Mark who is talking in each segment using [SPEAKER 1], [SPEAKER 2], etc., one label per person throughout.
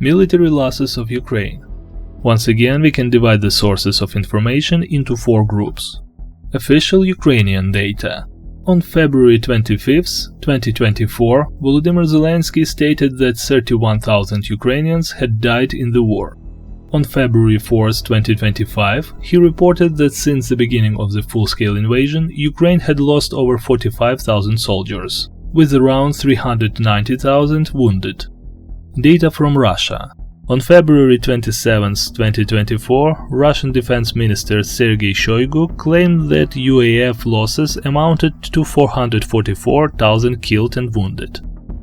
[SPEAKER 1] Military losses of Ukraine. Once again, we can divide the sources of information into 4 groups. Official Ukrainian data. On February 25, 2024, Volodymyr Zelensky stated that 31,000 Ukrainians had died in the war. On February 4, 2025, he reported that since the beginning of the full-scale invasion, Ukraine had lost over 45,000 soldiers, with around 390,000 wounded. Data from Russia. On February 27, 2024, Russian Defense Minister Sergei Shoigu claimed that UAF losses amounted to 444,000 killed and wounded.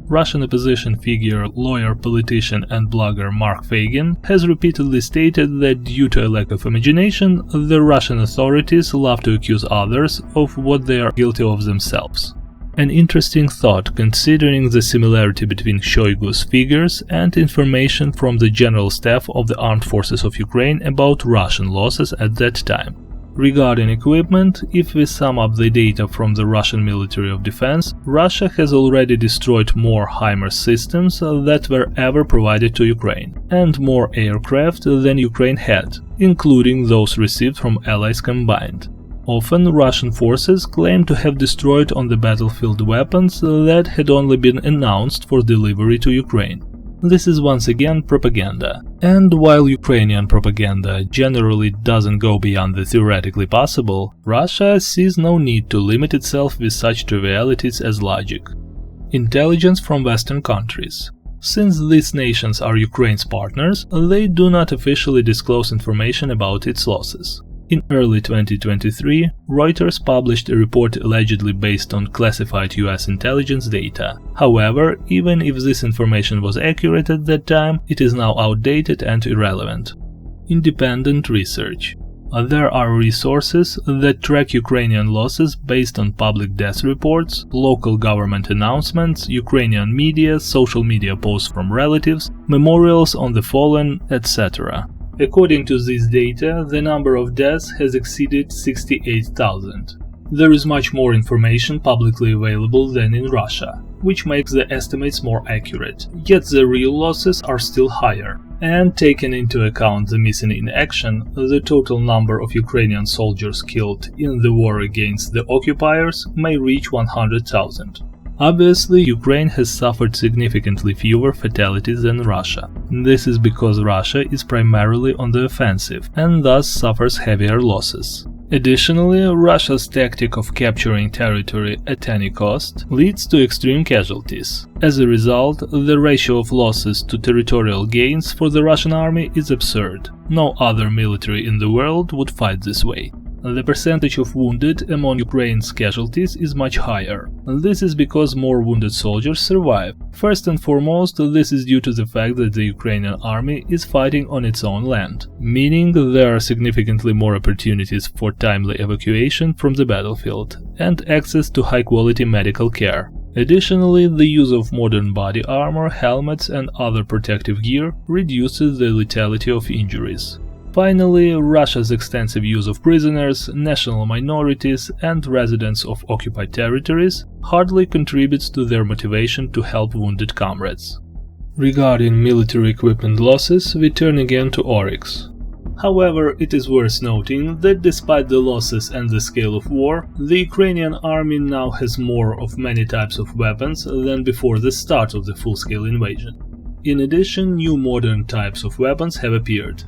[SPEAKER 1] Russian opposition figure, lawyer, politician and blogger Mark Fagin has repeatedly stated that due to a lack of imagination, the Russian authorities love to accuse others of what they are guilty of themselves. An interesting thought considering the similarity between Shoigu's figures and information from the General Staff of the Armed Forces of Ukraine about Russian losses at that time. Regarding equipment, if we sum up the data from the Russian Ministry of Defense, Russia has already destroyed more HIMARS systems that were ever provided to Ukraine, and more aircraft than Ukraine had, including those received from allies combined. Often, Russian forces claim to have destroyed on the battlefield weapons that had only been announced for delivery to Ukraine. This is once again propaganda. And while Ukrainian propaganda generally doesn't go beyond the theoretically possible, Russia sees no need to limit itself with such trivialities as logic. Intelligence from Western countries. Since these nations are Ukraine's partners, they do not officially disclose information about its losses. In early 2023, Reuters published a report allegedly based on classified US intelligence data. However, even if this information was accurate at that time, it is now outdated and irrelevant. Independent research. There are resources that track Ukrainian losses based on public death reports, local government announcements, Ukrainian media, social media posts from relatives, memorials on the fallen, etc. According to this data, the number of deaths has exceeded 68,000. There is much more information publicly available than in Russia, which makes the estimates more accurate, yet the real losses are still higher. And taking into account the missing in action, the total number of Ukrainian soldiers killed in the war against the occupiers may reach 100,000. Obviously, Ukraine has suffered significantly fewer fatalities than Russia. This is because Russia is primarily on the offensive and thus suffers heavier losses. Additionally, Russia's tactic of capturing territory at any cost leads to extreme casualties. As a result, the ratio of losses to territorial gains for the Russian army is absurd. No other military in the world would fight this way. The percentage of wounded among Ukraine's casualties is much higher. This is because more wounded soldiers survive. First and foremost, this is due to the fact that the Ukrainian army is fighting on its own land, meaning there are significantly more opportunities for timely evacuation from the battlefield and access to high-quality medical care. Additionally, the use of modern body armor, helmets and other protective gear reduces the lethality of injuries. Finally, Russia's extensive use of prisoners, national minorities, and residents of occupied territories hardly contributes to their motivation to help wounded comrades. Regarding military equipment losses, we turn again to Oryx. However, it is worth noting that despite the losses and the scale of war, the Ukrainian army now has more of many types of weapons than before the start of the full-scale invasion. In addition, new modern types of weapons have appeared.